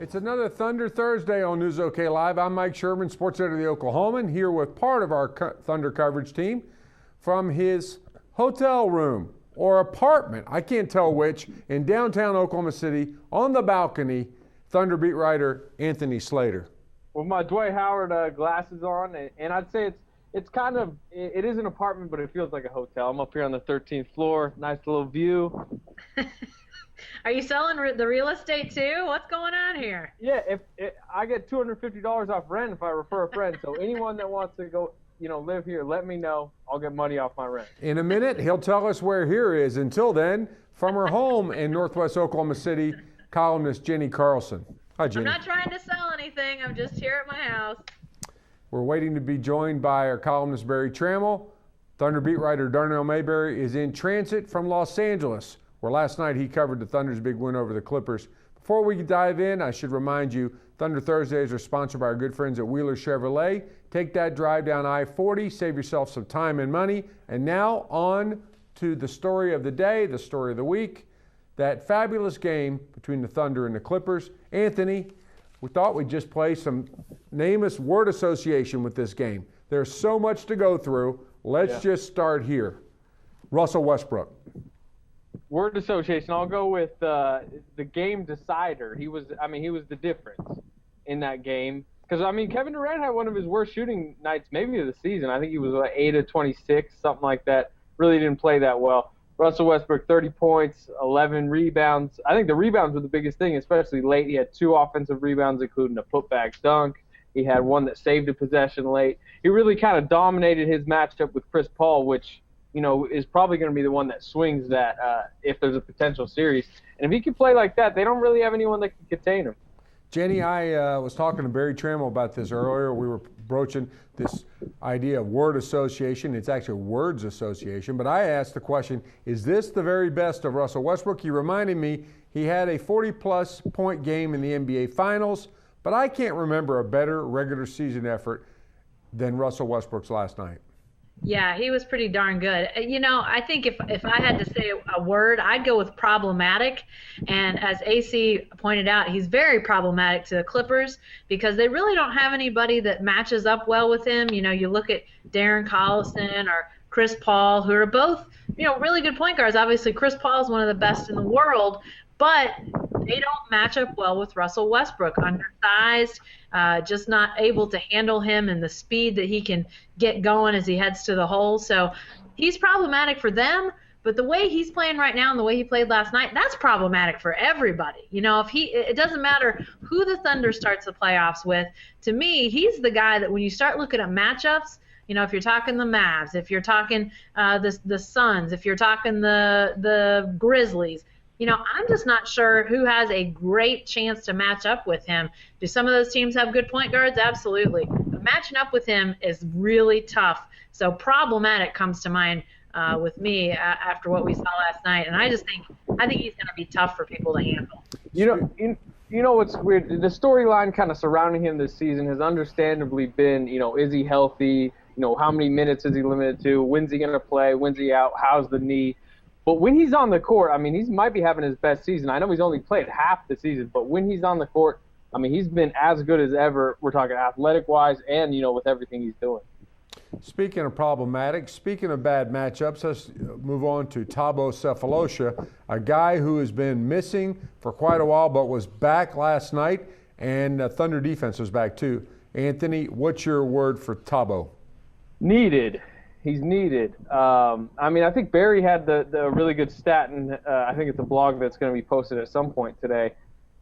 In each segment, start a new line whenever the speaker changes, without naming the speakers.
It's another Thunder Thursday on News OK Live. I'm Mike Sherman, sports editor of the Oklahoman, here with part of our Thunder coverage team from his hotel room or apartment, I can't tell which, in downtown Oklahoma City, on the balcony, Thunder beat writer Anthony Slater.
With my Dwight Howard glasses on, and I'd say it is an apartment, but it feels like a hotel. I'm up here on the 13th floor, nice little view.
Are you selling the real estate too? What's going on here?
Yeah, if I get $250 off rent if I refer a friend. So anyone that wants to go, live here, let me know. I'll get money off my rent.
In a minute, he'll tell us where here is. Until then, from her home in Northwest Oklahoma City, columnist Jenny Carlson. Hi, Jenny.
I'm not trying to sell anything. I'm just here at my house.
We're waiting to be joined by our columnist Barry Trammell. Thunder beat writer Darnell Mayberry is in transit from Los Angeles, where last night he covered the Thunder's big win over the Clippers. Before we dive in, I should remind you, Thunder Thursdays are sponsored by our good friends at Wheeler Chevrolet. Take that drive down I-40, save yourself some time and money. And now on to the story of the day, the story of the week, that fabulous game between the Thunder and the Clippers. Anthony, we thought we'd just play some nameless word association with this game. There's so much to go through. Let's just start here. Russell Westbrook.
Word association. I'll go with the game decider. He was the difference in that game. Because Kevin Durant had one of his worst shooting nights, maybe of the season. I think he was like 8 of 26, something like that. Really didn't play that well. Russell Westbrook, 30 points, 11 rebounds. I think the rebounds were the biggest thing, especially late. He had 2 offensive rebounds, including a putback dunk. He had one that saved a possession late. He really kind of dominated his matchup with Chris Paul, which is probably going to be the one that swings that if there's a potential series. And if he can play like that, they don't really have anyone that can contain him.
Jenny, I was talking to Barry Trammell about this earlier. We were broaching this idea of word association. It's actually words association. But I asked the question, is this the very best of Russell Westbrook? He reminded me he had a 40-plus point game in the NBA Finals, but I can't remember a better regular season effort than Russell Westbrook's last night.
Yeah, he was pretty darn good. I think if I had to say a word, I'd go with problematic. And as AC pointed out, he's very problematic to the Clippers because they really don't have anybody that matches up well with him. You look at Darren Collison or Chris Paul, who are both, really good point guards. Obviously, Chris Paul is one of the best in the world, but they don't match up well with Russell Westbrook. Undersized, just not able to handle him and the speed that he can get going as he heads to the hole. So he's problematic for them, but the way he's playing right now and the way he played last night, that's problematic for everybody. It doesn't matter who the Thunder starts the playoffs with. To me, he's the guy that when you start looking at matchups, if you're talking the Mavs, if you're talking the Suns, if you're talking the Grizzlies, I'm just not sure who has a great chance to match up with him. Do some of those teams have good point guards? Absolutely. But matching up with him is really tough. So problematic comes to mind with me after what we saw last night. And I think he's going to be tough for people to handle.
You know what's weird? The storyline kind of surrounding him this season has understandably been, is he healthy? How many minutes is he limited to? When's he going to play? When's he out? How's the knee? But when he's on the court, he might be having his best season. I know he's only played half the season, but when he's on the court, he's been as good as ever. We're talking athletic-wise and, with everything he's doing.
Speaking of problematic, speaking of bad matchups, let's move on to Thabo Sefolosha, a guy who has been missing for quite a while but was back last night, and Thunder defense was back too. Anthony, what's your word for Thabo?
Needed. He's needed. I think Barry had the really good stat, and I think it's a blog that's going to be posted at some point today.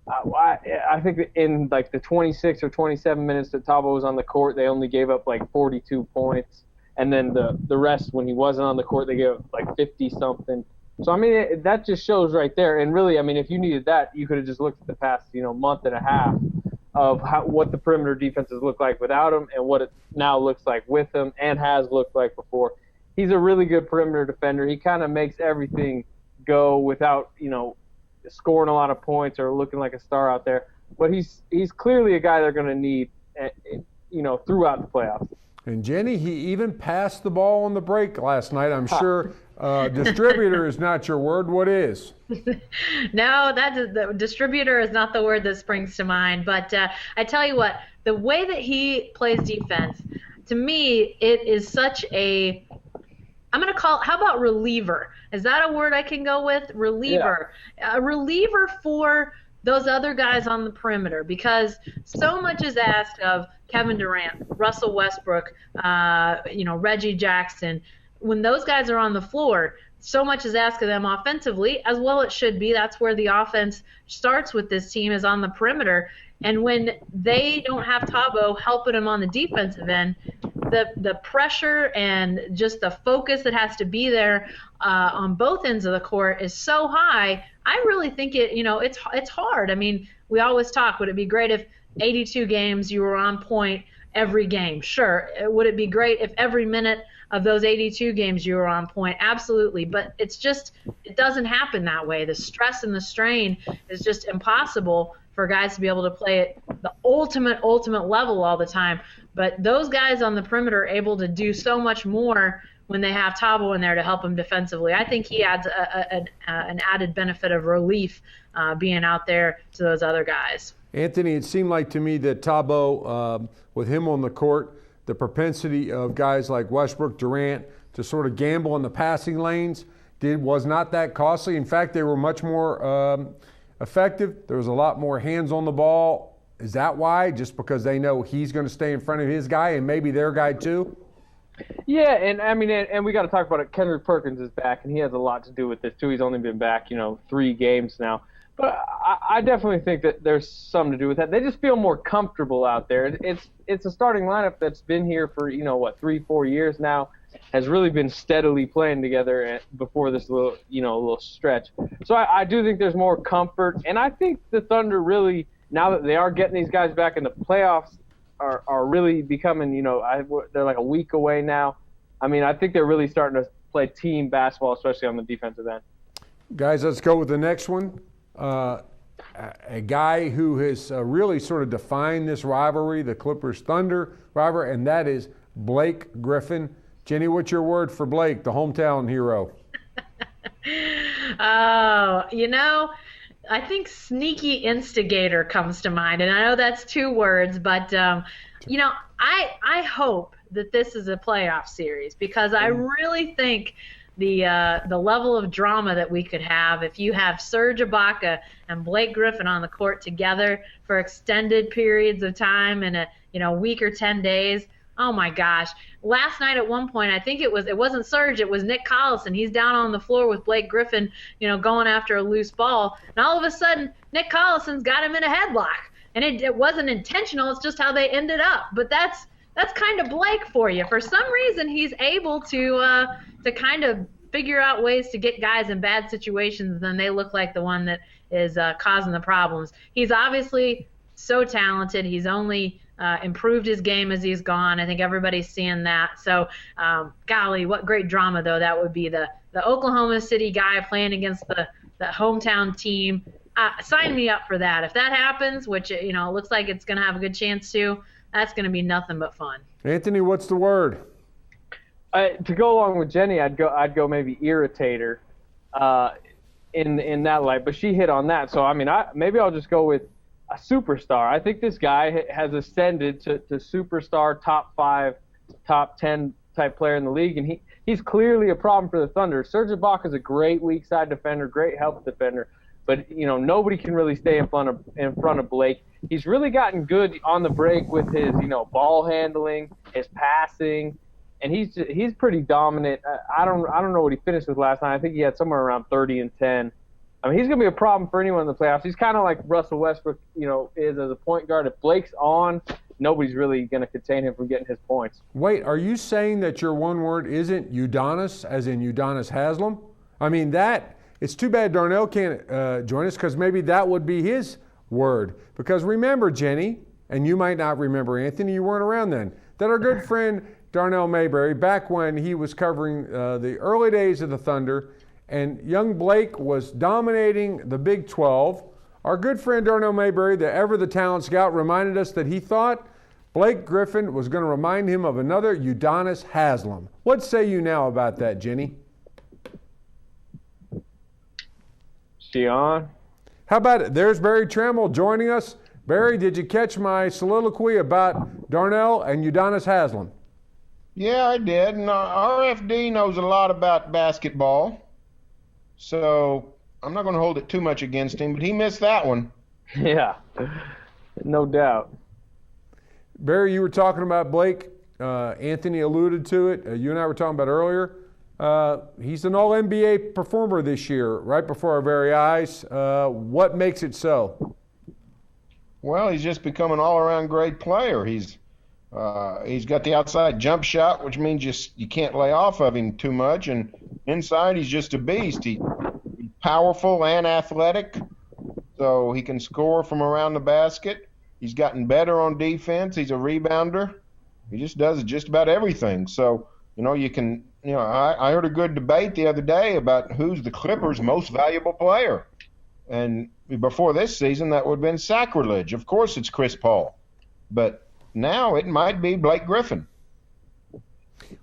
I think in like the 26 or 27 minutes that Thabo was on the court, they only gave up like 42 points, and then the rest when he wasn't on the court, they gave up like 50-something. So that just shows right there. And really, if you needed that, you could have just looked at the past month and a half of what the perimeter defenses look like without him and what it now looks like with him and has looked like before. He's a really good perimeter defender. He kind of makes everything go without, scoring a lot of points or looking like a star out there. But he's clearly a guy they're going to need, throughout the playoffs.
And Jenny, he even passed the ball on the break last night. I'm sure Distributor is not your word. What is?
No, the distributor is not the word that springs to mind. But I tell you what, the way that he plays defense, to me, it is such a, I'm going to call it, how about reliever? Is that a word I can go with? Reliever. Yeah. A reliever for those other guys on the perimeter, because so much is asked of Kevin Durant, Russell Westbrook, Reggie Jackson. When those guys are on the floor, so much is asked of them offensively, as well it should be. That's where the offense starts with this team, is on the perimeter. And when they don't have Thabo helping them on the defensive end, the pressure and just the focus that has to be there on both ends of the court is so high. I really think it's hard. I mean, we always talk, would it be great if 82 games you were on point every game? Sure. Would it be great if every minute of those 82 games you were on point? Absolutely. But it doesn't happen that way. The stress and the strain is just impossible for guys to be able to play at the ultimate level all the time. But those guys on the perimeter are able to do so much more when they have Thabo in there to help them defensively. I think he adds an added benefit of relief being out there to those other guys.
Anthony, it seemed like to me that Thabo, with him on the court, the propensity of guys like Westbrook, Durant to sort of gamble in the passing lanes was not that costly. In fact, they were much more effective. There was a lot more hands on the ball. Is that why? Just because they know he's going to stay in front of his guy and maybe their guy too?
Yeah, and I mean, and we got to talk about it. Kendrick Perkins is back, and he has a lot to do with this too. He's only been back, 3 games now. But I definitely think that there's something to do with that. They just feel more comfortable out there. It's a starting lineup that's been here for 3-4 years now, has really been steadily playing together before this little stretch. So I do think there's more comfort, and I think the Thunder really, now that they are getting these guys back in the playoffs, are really becoming, they're like a week away now. I mean, I think they're really starting to play team basketball, especially on the defensive end.
Guys, let's go with the next one. A guy who has really sort of defined this rivalry, the Clippers-Thunder rivalry, and that is Blake Griffin. Jenny, what's your word for Blake, the hometown hero?
I think sneaky instigator comes to mind, and I know that's 2 words, but I hope that this is a playoff series, because I really think the level of drama that we could have if you have Serge Ibaka and Blake Griffin on the court together for extended periods of time in a week or 10 days. Oh my gosh. Last night at one point, I think it wasn't Serge, it was Nick Collison. He's down on the floor with Blake Griffin, going after a loose ball. And all of a sudden, Nick Collison's got him in a headlock. And it wasn't intentional, it's just how they ended up. But that's kind of Blake for you. For some reason, he's able to kind of figure out ways to get guys in bad situations, and then they look like the one that is causing the problems. He's obviously so talented. He's only improved his game as he's gone. I think everybody's seeing that. So, golly, what great drama, though, that would be. The Oklahoma City guy playing against the hometown team. Sign me up for that. If that happens, which it looks like it's going to have a good chance to, that's going to be nothing but fun.
Anthony, what's the word?
To go along with Jenny, I'd go maybe irritator in that light, but she hit on that. So, I mean, maybe I'll just go with a superstar. I think this guy has ascended to superstar, top 5, top 10 type player in the league, and he's clearly a problem for the Thunder. Serge Ibaka is a great weak side defender, great help defender, but nobody can really stay in front of Blake. He's really gotten good on the break with his ball handling, his passing, and he's pretty dominant. I don't know what he finished with last night. I think he had somewhere around 30 and 10. I mean, he's going to be a problem for anyone in the playoffs. He's kind of like Russell Westbrook, is as a point guard. If Blake's on, nobody's really going to contain him from getting his points.
Wait, are you saying that your one word isn't Udonis, as in Udonis Haslem? I mean, it's too bad Darnell can't join us, because maybe that would be his word. Because remember, Jenny, and you might not remember, Anthony, you weren't around then, that our good friend Darnell Mayberry, back when he was covering the early days of the Thunder, and young Blake was dominating the Big 12. Our good friend Darnell Mayberry, the talent scout, reminded us that he thought Blake Griffin was going to remind him of another Udonis Haslem. What say you now about that, Jenny?
She on?
How about it? There's Barry Trammell joining us. Barry, did you catch my soliloquy about Darnell and Udonis Haslem?
Yeah, I did. And RFD knows a lot about basketball, so I'm not going to hold it too much against him, but he missed that one.
Yeah, no doubt.
Barry, you were talking about Blake. Anthony alluded to it. You and I were talking about earlier. He's an All-NBA performer this year, right before our very eyes. What makes it so?
Well, he's just become an all-around great player. He's got the outside jump shot, which means you can't lay off of him too much. And inside, he's just a beast. He's powerful and athletic, so he can score from around the basket. He's gotten better on defense. He's a rebounder. He just does just about everything. So, I heard a good debate the other day about who's the Clippers' most valuable player. And before this season, that would have been sacrilege. Of course it's Chris Paul. But now it might be Blake Griffin.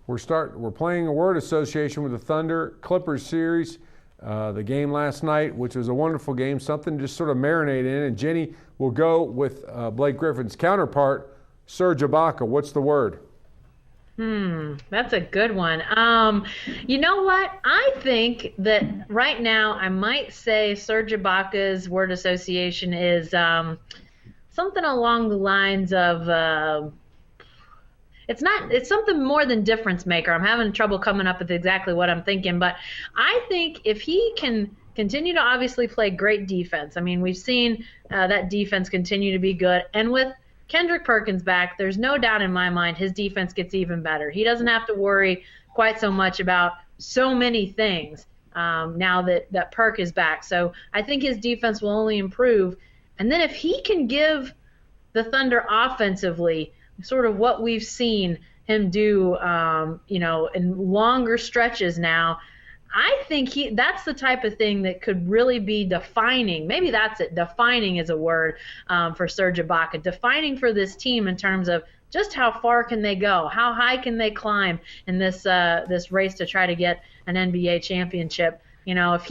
We're playing a word association with the Thunder Clippers series. The game last night, which was a wonderful game, something to just sort of marinate in. And Jenny will go with Blake Griffin's counterpart, Serge Ibaka. What's the word?
That's a good one. You know what? I think that right now I might say Serge Ibaka's word association is something along the lines of it's something more than difference maker. I'm having trouble coming up with exactly what I'm thinking, but I think if he can continue to obviously play great defense. I mean, we've seen that defense continue to be good, and with Kendrick Perkins back, there's no doubt in my mind his defense gets even better. He doesn't have to worry quite so much about so many things now that Perk is back. So I think his defense will only improve. And then if he can give the Thunder offensively sort of what we've seen him do, in longer stretches now, I think that's the type of thing that could really be defining. Maybe that's it. Defining is a word for Serge Ibaka. Defining for this team in terms of just how far can they go, how high can they climb in this race to try to get an NBA championship. If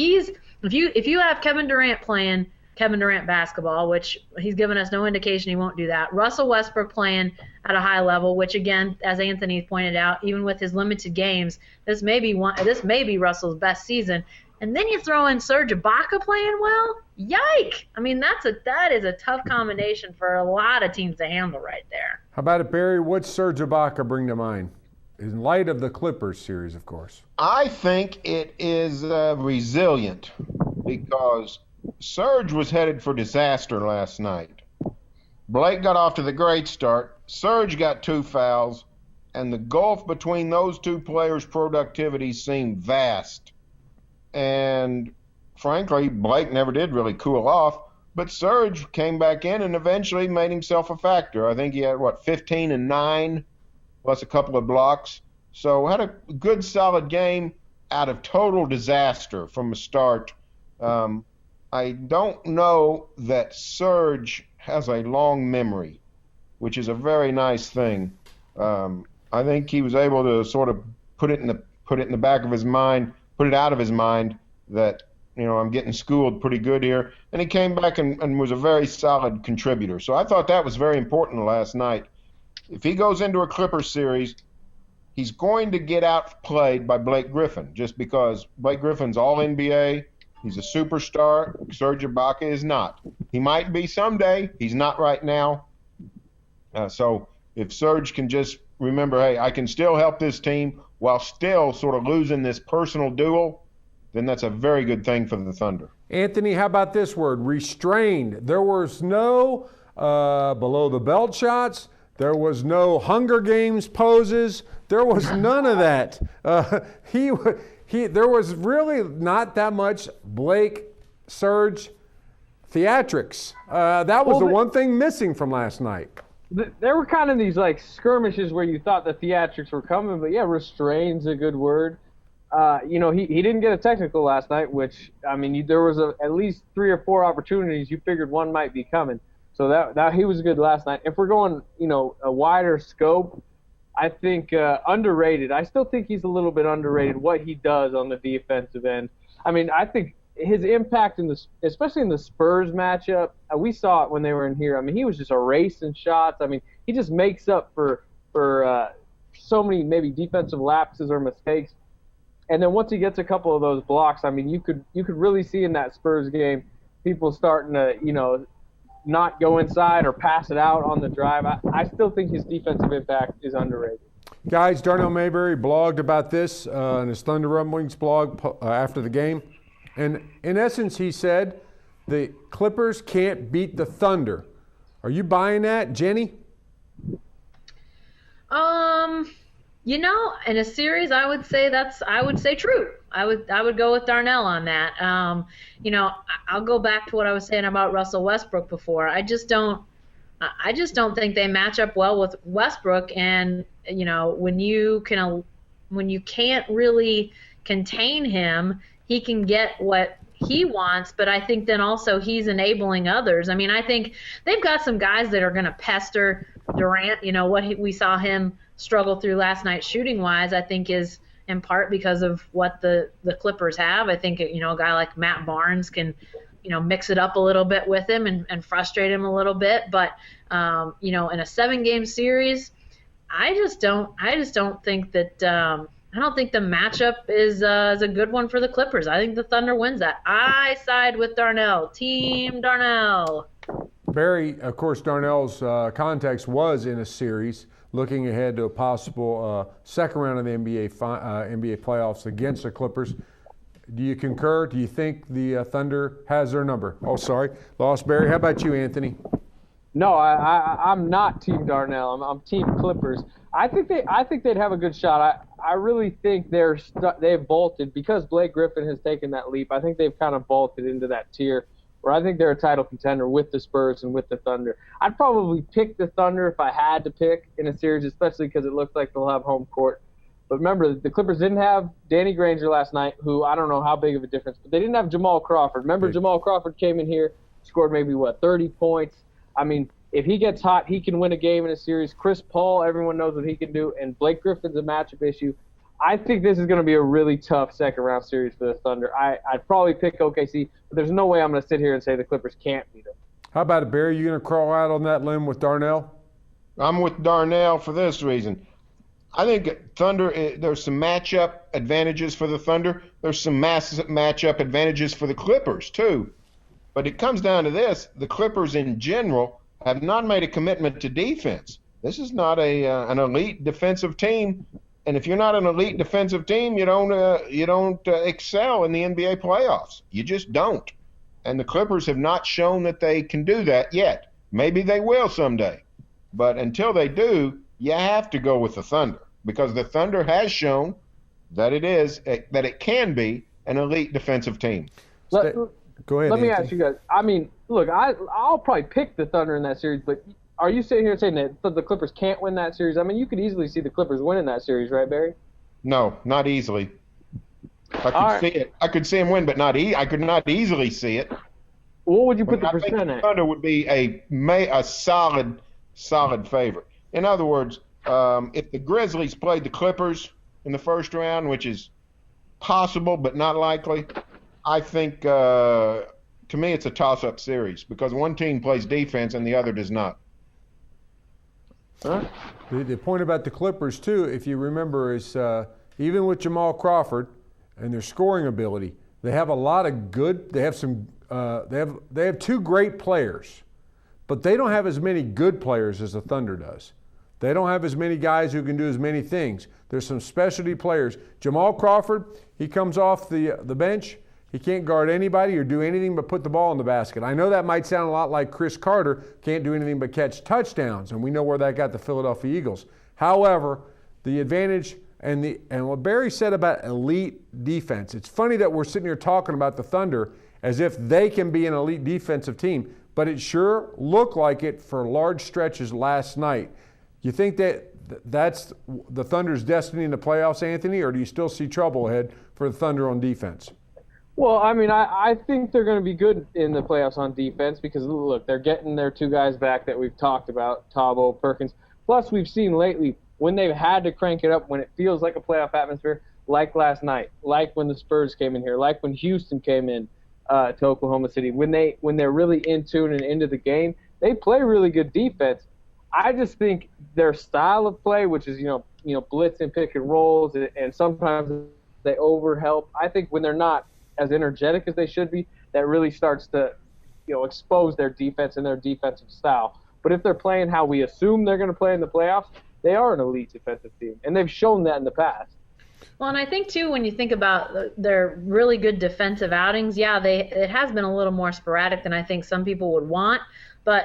you have Kevin Durant playing Kevin Durant basketball, which he's given us no indication he won't do that. Russell Westbrook playing at a high level, which again, as Anthony pointed out, even with his limited games, this may be Russell's best season. And then you throw in Serge Ibaka playing well. Yike! I mean, that is a tough combination for a lot of teams to handle right there.
How about it, Barry? What's Serge Ibaka bring to mind? In light of the Clippers series, of course.
I think it is resilient because Serge was headed for disaster last night. Blake got off to the great start. Serge got 2 fouls, and the gulf between those two players' productivity seemed vast. And frankly, Blake never did really cool off, but Serge came back in and eventually made himself a factor. I think he had, 15 and 9, plus a couple of blocks. So had a good, solid game out of total disaster from the start. I don't know that Serge has a long memory, which is a very nice thing. I think he was able to sort of put it in the back of his mind, put it out of his mind that, I'm getting schooled pretty good here. And he came back and was a very solid contributor. So I thought that was very important last night. If he goes into a Clippers series, he's going to get outplayed by Blake Griffin just because Blake Griffin's all NBA. He's a superstar. Serge Ibaka is not. He might be someday. He's not right now. So if Serge can just remember, hey, I can still help this team while still sort of losing this personal duel, then that's a very good thing for the Thunder.
Anthony, how about this word, restrained? There was no below the belt shots. There was no Hunger Games poses. There was none of that. There was really not that much Blake Serge theatrics. That was the one thing missing from last night.
There were kind of these skirmishes where you thought the theatrics were coming, but yeah, restrained's a good word. He didn't get a technical last night, which, there was at least 3 or 4 opportunities. You figured one might be coming. So that he was good last night. If we're going, a wider scope, I think underrated. I still think he's a little bit underrated what he does on the defensive end. I think his impact especially in the Spurs matchup, we saw it when they were in here. I mean, he was just erasing shots. I mean, he just makes up for so many maybe defensive lapses or mistakes. And then once he gets a couple of those blocks, I mean, you could really see in that Spurs game people starting to, not go inside or pass it out on the drive. I still think his defensive impact is underrated.
Guys, Darnell Mayberry blogged about this in his Thunder Rumblings blog after the game. And in essence, he said the Clippers can't beat the Thunder. Are you buying that, Jenny?
In a series, I would say true. I would go with Darnell on that. I'll go back to what I was saying about Russell Westbrook before. I just don't think they match up well with Westbrook. And when you can't really contain him, he can get what he wants, but I think then also he's enabling others. I mean, I think they've got some guys that are going to pester Durant. We saw him struggle through last night shooting-wise, I think is in part because of what the Clippers have. I think, a guy like Matt Barnes can, mix it up a little bit with him and frustrate him a little bit. But, in a 7-game series, I just don't think that I don't think the matchup is a good one for the Clippers. I think the Thunder wins that. I side with Darnell. Team Darnell.
Barry, of course, Darnell's context was in a series looking ahead to a possible second round of the NBA playoffs against the Clippers. Do you concur? Do you think the Thunder has their number? Oh, sorry. Lost Barry. How about you, Anthony?
No, I'm not Team Darnell. I'm Team Clippers. I think they'd have a good shot. I really think they've bolted because Blake Griffin has taken that leap. I think they've kind of bolted into that tier where I think they're a title contender with the Spurs and with the Thunder. I'd probably pick the Thunder if I had to pick in a series, especially because it looks like they'll have home court. But remember, the Clippers didn't have Danny Granger last night, who I don't know how big of a difference, but they didn't have Jamal Crawford. Remember, Jamal Crawford came in here, scored maybe 30 points. I mean, if he gets hot, he can win a game in a series. Chris Paul, everyone knows what he can do, and Blake Griffin's a matchup issue. I think this is going to be a really tough second-round series for the Thunder. I'd probably pick OKC, but there's no way I'm going to sit here and say the Clippers can't beat them.
How about it, Barry? You going to crawl out on that limb with Darnell?
I'm with Darnell for this reason. I think Thunder, there's some matchup advantages for the Thunder. There's some massive matchup advantages for the Clippers, too. But it comes down to this. The Clippers in general have not made a commitment to defense. This is not an elite defensive team. And if you're not an elite defensive team, you don't excel in the NBA playoffs. You just don't. And the Clippers have not shown that they can do that yet. Maybe they will someday. But until they do, you have to go with the Thunder because the Thunder has shown that it can be an elite defensive team.
Go ahead.
Let me
Anthony.
ask you guys. I mean, look, I'll probably pick the Thunder in that series, but are you sitting here saying that the Clippers can't win that series? I mean, you could easily see the Clippers winning that series, right, Barry?
No, not easily. I could see it. I could see them win, but I could not easily see it.
What would you put the
I think
percent
the
at?
Thunder would be a solid favorite. In other words, if the Grizzlies played the Clippers in the first round, which is possible but not likely, I think to me it's a toss-up series because one team plays defense and the other does not.
Huh? The point about the Clippers, too, if you remember, is even with Jamal Crawford and their scoring ability, they have a lot of good. They have some. They have two great players, but they don't have as many good players as the Thunder does. They don't have as many guys who can do as many things. There's some specialty players. Jamal Crawford, he comes off the bench. He can't guard anybody or do anything but put the ball in the basket. I know that might sound a lot like Chris Carter, can't do anything but catch touchdowns, and we know where that got the Philadelphia Eagles. However, the advantage and what Barry said about elite defense, it's funny that we're sitting here talking about the Thunder as if they can be an elite defensive team, but it sure looked like it for large stretches last night. You think that's the Thunder's destiny in the playoffs, Anthony, or do you still see trouble ahead for the Thunder on defense?
Well, I mean, I think they're going to be good in the playoffs on defense because, look, they're getting their two guys back that we've talked about, Tabo, Perkins. Plus, we've seen lately when they've had to crank it up when it feels like a playoff atmosphere, like last night, like when the Spurs came in here, like when Houston came in. to Oklahoma City. When they're really in tune and into the game, they play really good defense. I just think their style of play, which is blitz and pick and rolls, and sometimes they overhelp. I think when they're not as energetic as they should be, that really starts to expose their defense and their defensive style. But if they're playing how we assume they're going to play in the playoffs, they are an elite defensive team, and they've shown that in the past.
Well, and I think, too, when you think about their really good defensive outings, it has been a little more sporadic than I think some people would want. But,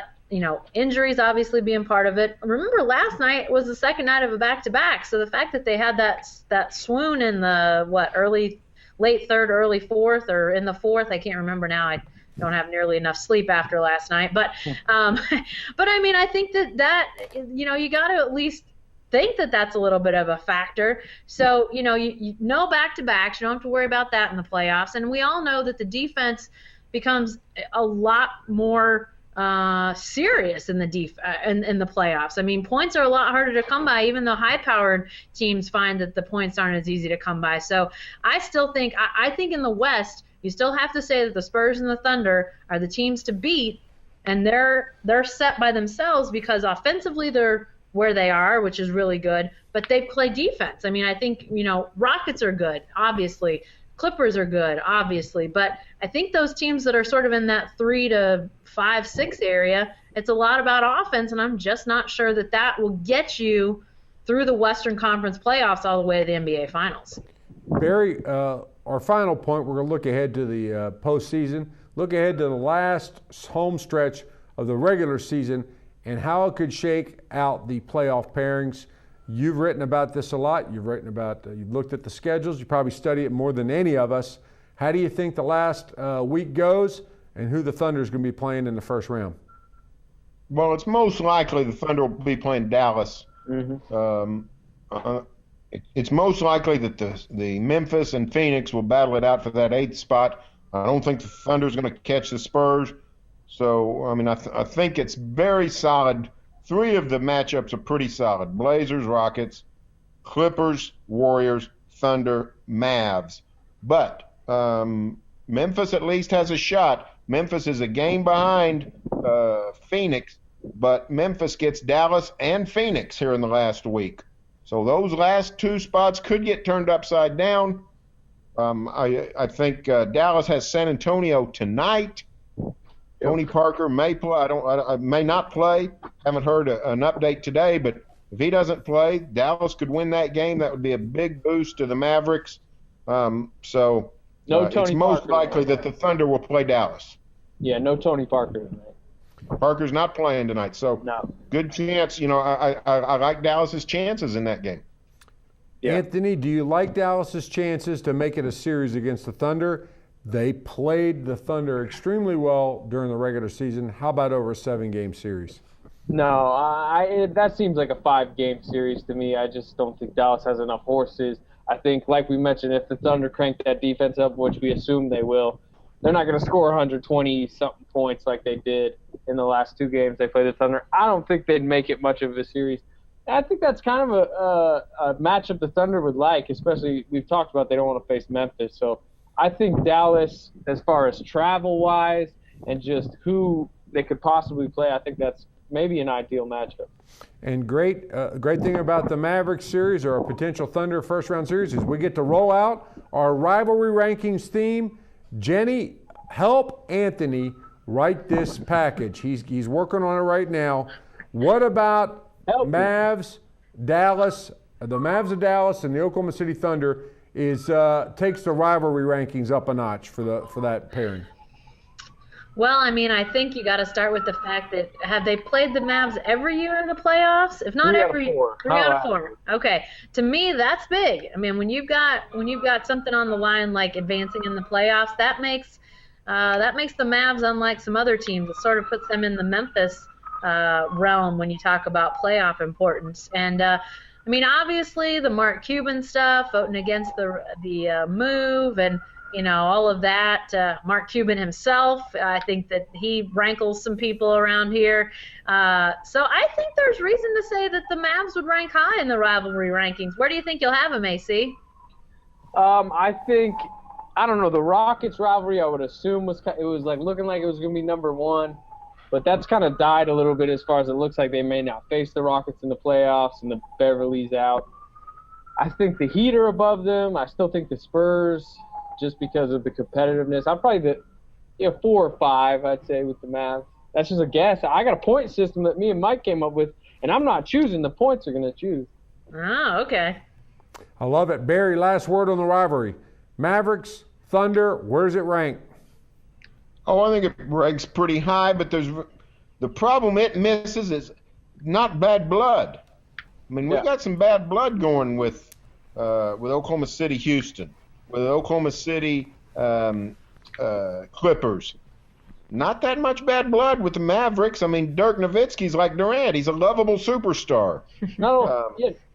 injuries obviously being part of it. Remember, last night was the second night of a back-to-back. So the fact that they had that swoon in the, late third, early fourth, or in the fourth, I can't remember now. I don't have nearly enough sleep after last night. But, I mean, I think that you got to at least think that that's a little bit of a factor. So, you know back-to-backs. You don't have to worry about that in the playoffs. And we all know that the defense becomes a lot more serious in the in the playoffs. I mean, points are a lot harder to come by, even though high-powered teams find that the points aren't as easy to come by. So I still think I think in the West, you still have to say that the Spurs and the Thunder are the teams to beat, and they're set by themselves because offensively they're where they are, which is really good, but they play defense. I mean, I think, Rockets are good, obviously. Clippers are good, obviously, but I think those teams that are sort of in that 3 to 5, 6 area, it's a lot about offense, and I'm just not sure that will get you through the Western Conference playoffs all the way to the NBA Finals.
Barry, our final point, we're going to look ahead to the postseason, look ahead to the last home stretch of the regular season and how it could shake out the playoff pairings. You've written about this a lot. You've looked at the schedules. You probably study it more than any of us. How do you think the last week goes, and who the Thunder is going to be playing in the first round?
Well, it's most likely the Thunder will be playing Dallas.
Mm-hmm.
It's most likely that the Memphis and Phoenix will battle it out for that 8th spot. I don't think the Thunder is going to catch the Spurs. So, I mean, I think it's very solid. 3 of the matchups are pretty solid. Blazers, Rockets, Clippers, Warriors, Thunder, Mavs. But Memphis at least has a shot. Memphis is a game behind Phoenix, but Memphis gets Dallas and Phoenix here in the last week. So those last 2 spots could get turned upside down. I think Dallas has San Antonio tonight. Tony Parker may play. I may not play. Haven't heard an update today, but if he doesn't play, Dallas could win that game. That would be a big boost to the Mavericks. It's most likely that the Thunder will play Dallas.
Yeah, no Tony Parker tonight.
Parker's not playing tonight, so
no.
Good chance. I like Dallas's chances in that game.
Yeah.
Anthony, do you like Dallas's chances to make it a series against the Thunder? They played the Thunder extremely well during the regular season. How about over a 7-game series?
No, that seems like a 5-game series to me. I just don't think Dallas has enough horses. I think, like we mentioned, if the Thunder crank that defense up, which we assume they will, they're not going to score 120-something points like they did in the last 2 games they played the Thunder. I don't think they'd make it much of a series. I think that's kind of a matchup the Thunder would like, especially we've talked about they don't want to face Memphis. So I think Dallas, as far as travel-wise and just who they could possibly play, I think that's maybe an ideal matchup.
And great thing about the Mavericks series or a potential Thunder first-round series is we get to roll out our rivalry rankings theme. Jenny, help Anthony write this package. He's working on it right now. What about Mavs, Dallas, the Mavs of Dallas and the Oklahoma City Thunder takes the rivalry rankings up a notch for that pairing?
Well, I mean, I think you got to start with the fact that have they played the Mavs every year in the playoffs? If not every 3 out of 4. Okay, to me that's big. I mean, when you've got something on the line like advancing in the playoffs, that makes the Mavs unlike some other teams. It sort of puts them in the Memphis realm when you talk about playoff importance. And I mean, obviously the Mark Cuban stuff, voting against the move, and all of that. Mark Cuban himself, I think that he rankles some people around here. So I think there's reason to say that the Mavs would rank high in the rivalry rankings. Where do you think you'll have them, AC?
I I don't know. The Rockets rivalry, I would assume it was like looking like it was going to be number one, but that's kind of died a little bit as far as it looks like they may not face the Rockets in the playoffs and the Beverly's out. I think the Heat are above them. I still think the Spurs, just because of the competitiveness. I'm probably 4 or 5, I'd say, with the Mavs. That's just a guess. I got a point system that me and Mike came up with, and I'm not choosing. The points are going to choose.
Oh, okay.
I love it. Barry, last word on the rivalry. Mavericks, Thunder, where's it ranked?
Oh, I think it ranks pretty high, but the problem it misses is not bad blood. I mean, we've got some bad blood going with Oklahoma City, Houston, with Oklahoma City Clippers. Not that much bad blood with the Mavericks. I mean, Dirk Nowitzki's like Durant. He's a lovable superstar.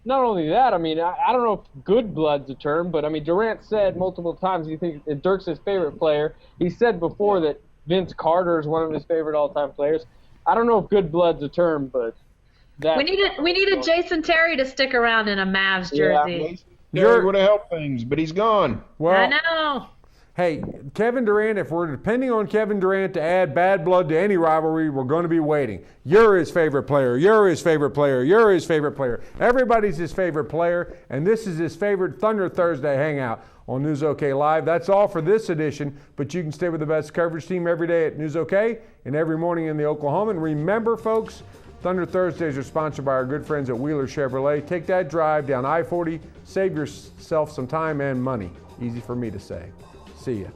Not only that, I mean, I don't know if good blood's a term, but I mean, Durant said multiple times he thinks Dirk's his favorite player. He said before that Vince Carter is one of his favorite all-time players. I don't know if good blood's a term, but
we needed Jason Terry to stick around in a Mavs jersey.
Terry would have helped things, but he's gone.
Well,
I know.
Hey, Kevin Durant, if we're depending on Kevin Durant to add bad blood to any rivalry, we're going to be waiting. You're his favorite player. You're his favorite player. You're his favorite player. Everybody's his favorite player, and this is his favorite Thunder Thursday hangout on News OK Live. That's all for this edition, but you can stay with the best coverage team every day at News OK and every morning in the Oklahoman. Remember, folks, Thunder Thursdays are sponsored by our good friends at Wheeler Chevrolet. Take that drive down I-40. Save yourself some time and money. Easy for me to say. See ya.